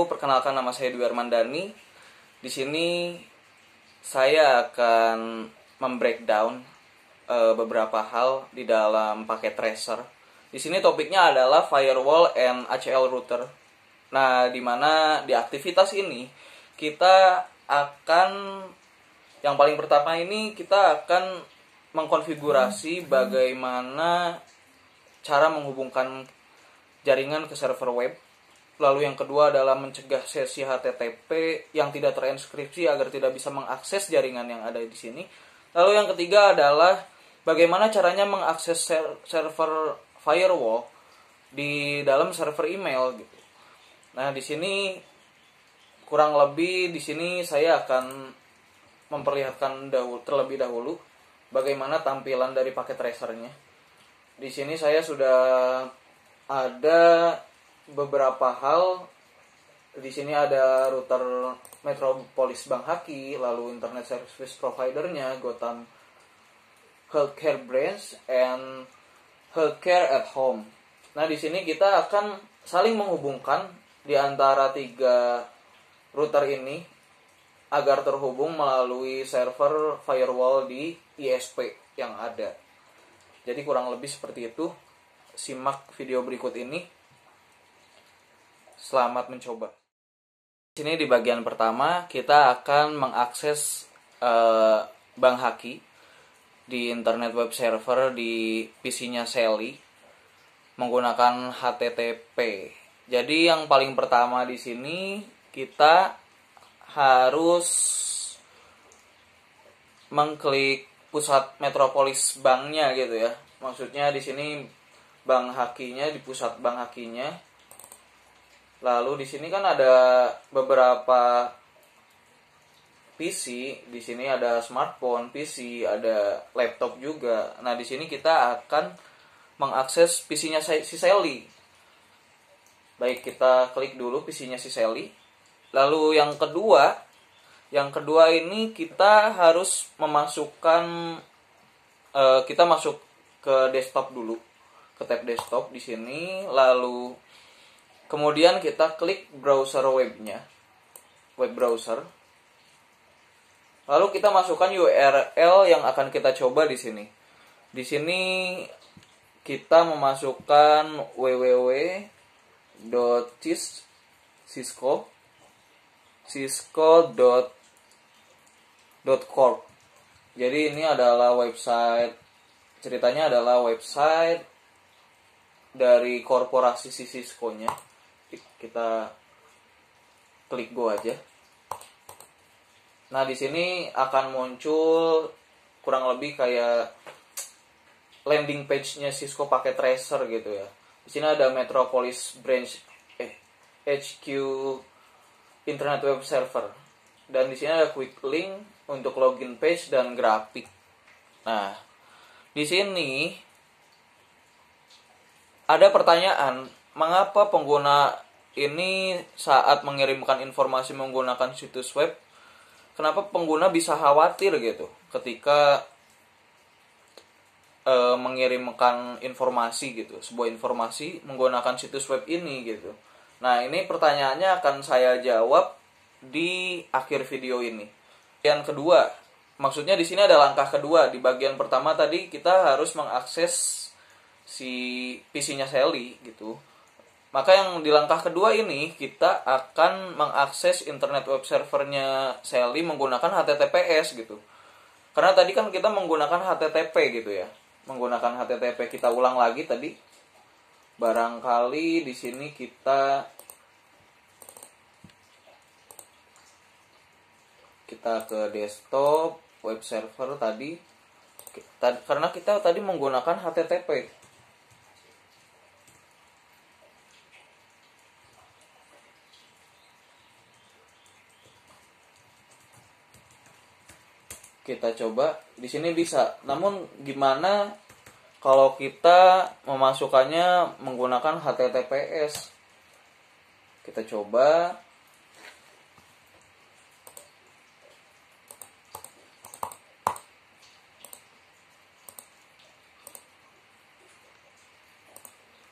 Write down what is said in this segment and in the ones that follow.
perkenalkan, nama saya Dwi Armandani. Di sini saya akan membreakdown beberapa hal di dalam paket tracer. Di sini topiknya adalah firewall and ACL router. Nah, di mana di aktivitas ini kita akan, yang paling pertama ini kita akan mengkonfigurasi bagaimana cara menghubungkan jaringan ke server web. Lalu yang kedua adalah mencegah sesi HTTP yang tidak terenkripsi agar tidak bisa mengakses jaringan yang ada di sini. Lalu yang ketiga adalah bagaimana caranya mengakses server firewall di dalam server email gitu. Nah, di sini kurang lebih di sini saya akan memperlihatkan terlebih dahulu bagaimana tampilan dari paket tracernya. Di sini saya sudah ada beberapa hal. Di sini ada router Metropolis Bang Haki, lalu internet service providernya Gotham Healthcare Branch and Healthcare at Home. Nah, di sini kita akan saling menghubungkan di antara tiga router ini agar terhubung melalui server firewall di ISP yang ada. Jadi kurang lebih seperti itu. Simak video berikut ini. Selamat mencoba. Di sini di bagian pertama kita akan mengakses Bang Haki di internet web server di PC-nya Sally menggunakan HTTP. Jadi yang paling pertama di sini kita harus mengklik pusat Metropolis banknya gitu ya. Maksudnya di sini Bang Hakinya, di pusat Bang Hakinya. Lalu di sini kan ada beberapa PC, di sini ada smartphone, PC, ada laptop juga. Nah, di sini kita akan mengakses PC-nya si Sally. Baik, kita klik dulu PC-nya si Sally. Lalu yang kedua ini kita harus memasukkan kita masuk ke desktop dulu, ke tab desktop di sini, lalu kemudian kita klik browser webnya, web browser. Lalu kita masukkan URL yang akan kita coba di sini. Di sini kita memasukkan www.cisco.corp. Jadi ini adalah website, ceritanya adalah website dari korporasi Cisco-nya. Kita klik go aja. Nah, di sini akan muncul kurang lebih kayak landing page-nya Cisco paket tracer gitu ya. Di sini ada Metropolis Branch HQ Internet Web Server. Dan di sini ada quick link untuk login page dan grafik. Nah, di sini ada pertanyaan, mengapa pengguna ini saat mengirimkan informasi menggunakan situs web, kenapa pengguna bisa khawatir gitu ketika mengirimkan informasi gitu, sebuah informasi menggunakan situs web ini gitu. Nah, ini pertanyaannya akan saya jawab di akhir video ini. Yang kedua, maksudnya di sini ada langkah kedua. Di bagian pertama tadi kita harus mengakses si PC-nya Sally gitu. Maka yang di langkah kedua ini kita akan mengakses internet web servernya Sally menggunakan HTTPS gitu. Karena tadi kan kita menggunakan HTTP gitu ya. Menggunakan HTTP, kita ulang lagi tadi. Barangkali di sini kita ke desktop web server tadi. Karena kita tadi menggunakan HTTP. Kita coba di sini bisa. Namun gimana kalau kita memasukkannya menggunakan HTTPS? Kita coba.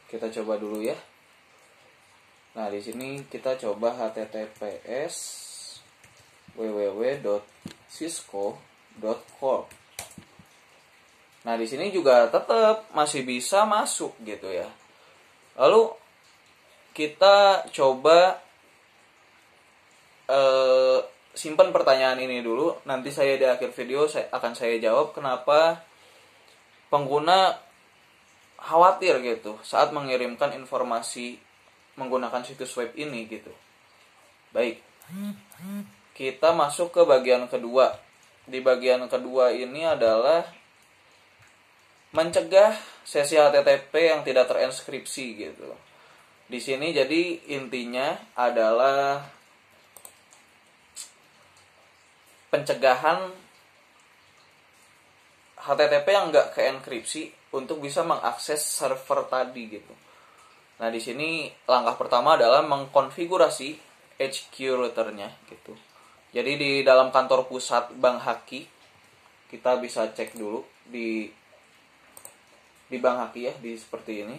Kita coba dulu ya. Nah, di sini kita coba https www.cisco.corp. Nah, di sini juga tetap masih bisa masuk gitu ya. Lalu kita coba simpan pertanyaan ini dulu. Nanti saya di akhir video akan saya jawab kenapa pengguna khawatir gitu saat mengirimkan informasi menggunakan situs web ini gitu. Baik, kita masuk ke bagian kedua. Di bagian kedua ini adalah mencegah sesi HTTP yang tidak terenskripsi gitu. Di sini jadi intinya adalah pencegahan HTTP yang nggak keenkripsi untuk bisa mengakses server tadi gitu. Nah, di sini langkah pertama adalah mengkonfigurasi HQ routernya gitu. Jadi di dalam kantor pusat Bank Haki kita bisa cek dulu di Bank Haki ya, di seperti ini.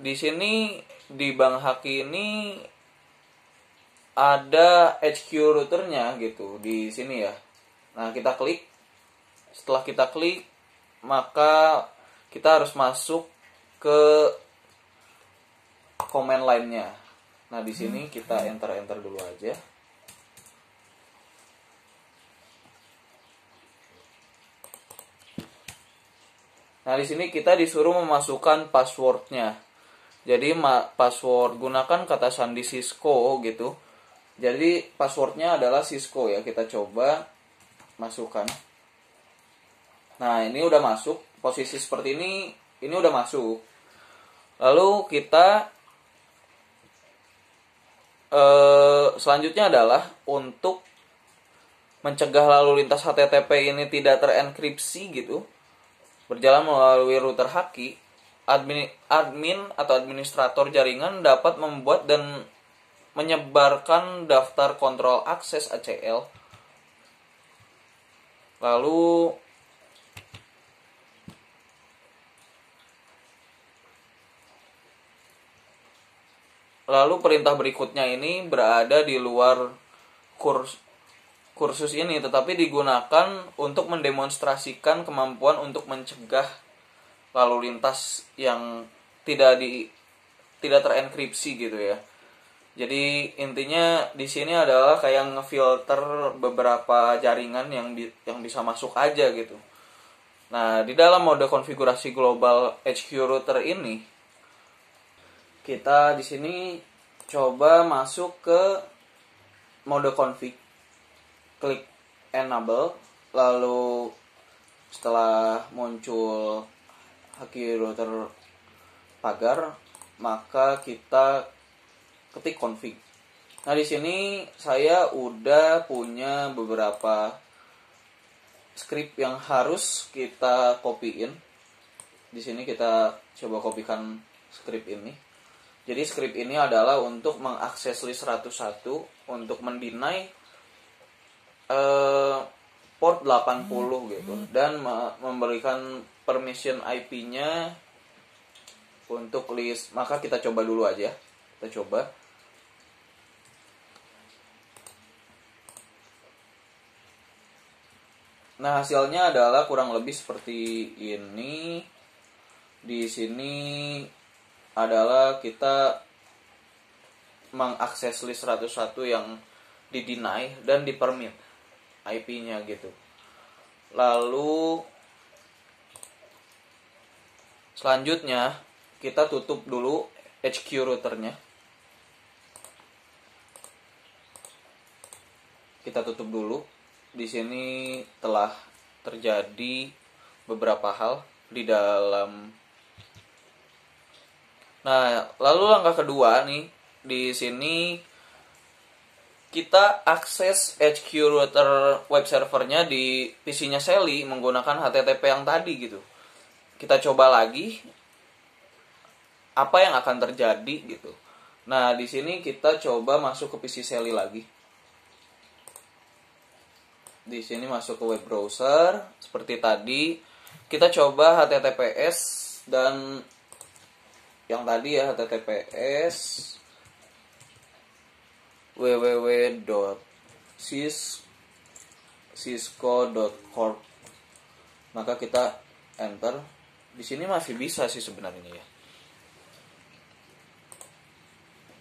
Di sini di Bank Haki ini ada HQ routernya gitu di sini ya. Nah, kita klik. Setelah kita klik, maka kita harus masuk ke command line-nya. Nah, di sini kita enter dulu aja. Nah, di sini kita disuruh memasukkan password-nya. Jadi password gunakan kata sandi Cisco gitu. Jadi password-nya adalah Cisco ya. Kita coba masukkan. Nah, ini udah masuk. Posisi seperti ini udah masuk. Lalu kita selanjutnya adalah untuk mencegah lalu lintas HTTP ini tidak terenkripsi gitu, berjalan melalui router Haki, admin atau administrator jaringan dapat membuat dan menyebarkan daftar kontrol akses ACL. Lalu perintah berikutnya ini berada di luar kursus ini, tetapi digunakan untuk mendemonstrasikan kemampuan untuk mencegah lalu lintas yang tidak terenkripsi gitu ya. Jadi intinya di sini adalah kayak ngefilter beberapa jaringan yang bisa masuk aja gitu. Nah, di dalam mode konfigurasi global HQ router ini kita di sini coba masuk ke mode config, klik enable, lalu setelah muncul HQ router pagar, maka kita ketik config. Nah, di sini saya udah punya beberapa script yang harus kita copyin. Di sini kita coba copykan script ini. Jadi script ini adalah untuk mengakses list 101 untuk mendeny port 80 gitu dan memberikan permission IP-nya untuk list. Maka kita coba dulu aja. Kita coba. Nah, hasilnya adalah kurang lebih seperti ini. Di sini adalah kita mengakses list 101 yang di-deny dan di-permit IP-nya gitu. Lalu selanjutnya kita tutup dulu HQ routernya. Kita tutup dulu. Di sini telah terjadi beberapa hal di dalam. Nah, lalu langkah kedua nih, di sini kita akses HQ router web servernya di PC-nya Sally menggunakan HTTP yang tadi gitu. Kita coba lagi apa yang akan terjadi gitu. Nah, di sini kita coba masuk ke PC Sally lagi. Di sini masuk ke web browser seperti tadi. Kita coba HTTPS dan yang tadi ya, https www.cisco.corp. Maka kita enter. Di sini masih bisa sih sebenarnya ya.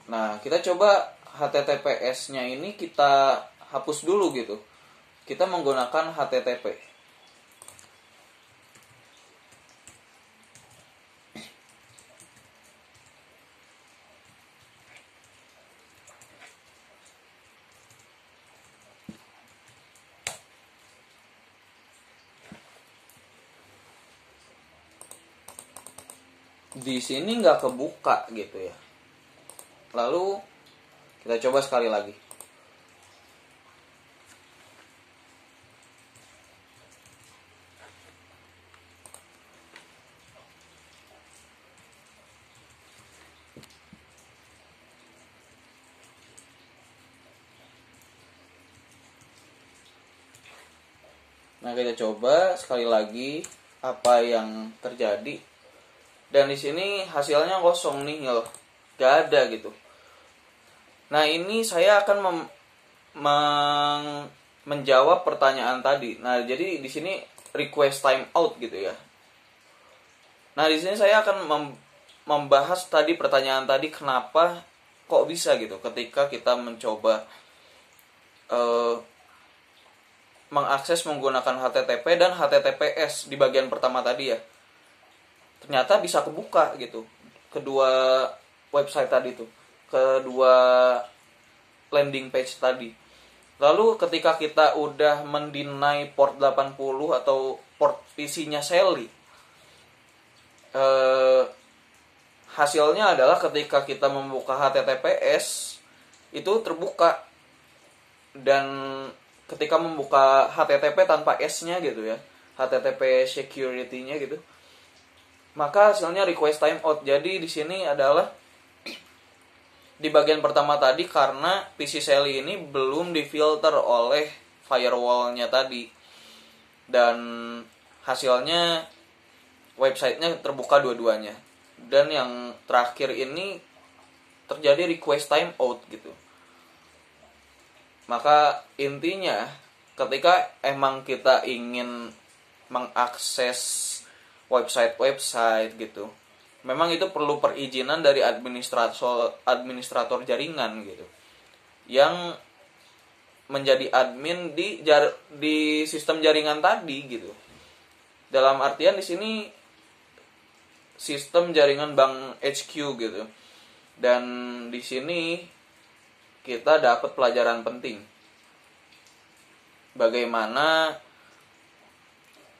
Nah, kita coba HTTPS-nya ini kita hapus dulu gitu. Kita menggunakan HTTP. Di sini nggak kebuka gitu ya. Lalu kita coba sekali lagi. Nah, kita coba sekali lagi apa yang terjadi. Dan di sini hasilnya kosong nih loh. Gak ada gitu. Nah, ini saya akan menjawab pertanyaan tadi. Nah, jadi di sini request timeout gitu ya. Nah, di sini saya akan membahas tadi pertanyaan tadi, kenapa kok bisa gitu ketika kita mencoba mengakses menggunakan HTTP dan HTTPS di bagian pertama tadi ya. Ternyata bisa kebuka gitu. Kedua website tadi tuh. Kedua landing page tadi. Lalu ketika kita udah mendeny port 80 atau port PC-nya Sally, hasilnya adalah ketika kita membuka HTTPS itu terbuka. Dan ketika membuka HTTP tanpa S-nya gitu ya, HTTP security-nya gitu, maka hasilnya request timeout. Jadi di sini adalah di bagian pertama tadi karena PC Sally ini belum difilter oleh firewall-nya tadi. Dan hasilnya websitenya terbuka dua-duanya. Dan yang terakhir ini terjadi request timeout gitu. Maka intinya ketika emang kita ingin mengakses website-website gitu, memang itu perlu perizinan dari administrator jaringan gitu, yang menjadi admin di sistem jaringan tadi gitu. Dalam artian di sini sistem jaringan bank HQ gitu. Dan di sini kita dapat pelajaran penting. Bagaimana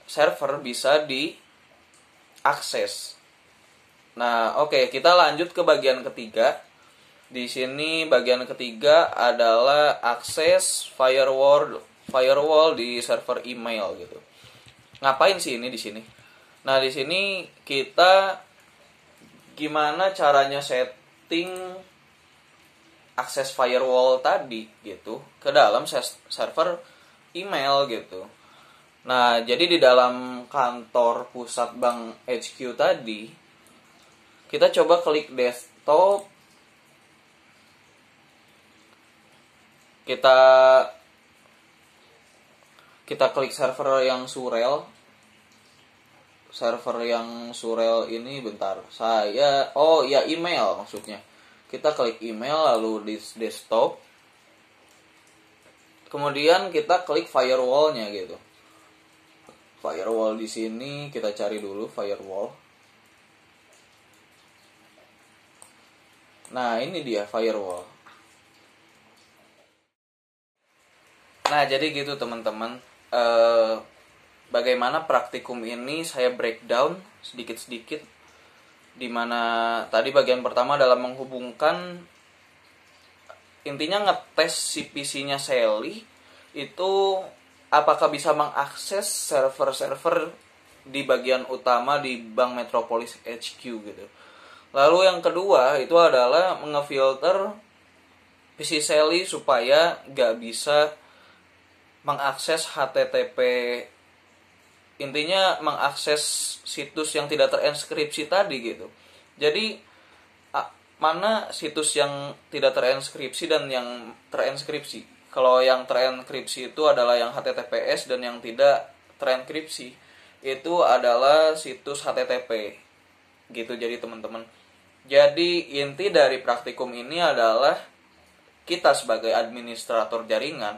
server bisa diakses. Nah, oke, kita lanjut ke bagian ketiga. Di sini bagian ketiga adalah akses firewall di server email gitu. Ngapain sih ini di sini? Nah, di sini kita gimana caranya setting akses firewall tadi gitu ke dalam server email gitu. Nah, jadi di dalam kantor pusat bank HQ tadi, kita coba klik desktop. Kita klik server yang surel. Server yang surel ini bentar. Email maksudnya. Kita klik email lalu di desktop. Kemudian kita klik firewall-nya gitu. Firewall di sini kita cari dulu firewall. Nah, ini dia firewall. Nah, jadi gitu teman-teman. Bagaimana praktikum ini saya breakdown sedikit-sedikit. Dimana tadi bagian pertama adalah menghubungkan, intinya ngetes si PC-nya Sally itu apakah bisa mengakses server-server di bagian utama di Bank Metropolis HQ gitu. Lalu yang kedua itu adalah ngefilter PC Sally supaya gak bisa mengakses HTTP. Intinya mengakses situs yang tidak terenskripsi tadi gitu. Jadi mana situs yang tidak terenskripsi dan yang terenskripsi. Kalau yang terenkripsi itu adalah yang HTTPS, dan yang tidak terenkripsi itu adalah situs HTTP. Gitu jadi teman-teman. Jadi inti dari praktikum ini adalah kita sebagai administrator jaringan,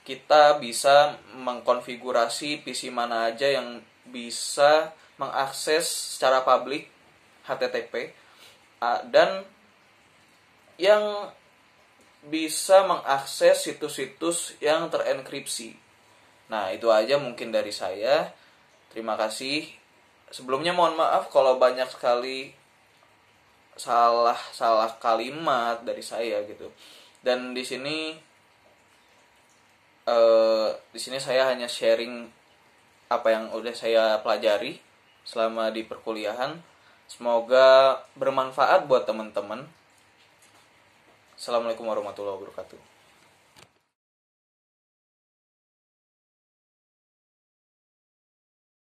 kita bisa mengkonfigurasi PC mana aja yang bisa mengakses secara publik HTTP, dan yang bisa mengakses situs-situs yang terenkripsi. Nah, itu aja mungkin dari saya. Terima kasih. Sebelumnya mohon maaf kalau banyak sekali salah kalimat dari saya gitu. Dan di sini saya hanya sharing apa yang udah saya pelajari selama di perkuliahan. Semoga bermanfaat buat teman-teman. Assalamualaikum warahmatullahi wabarakatuh.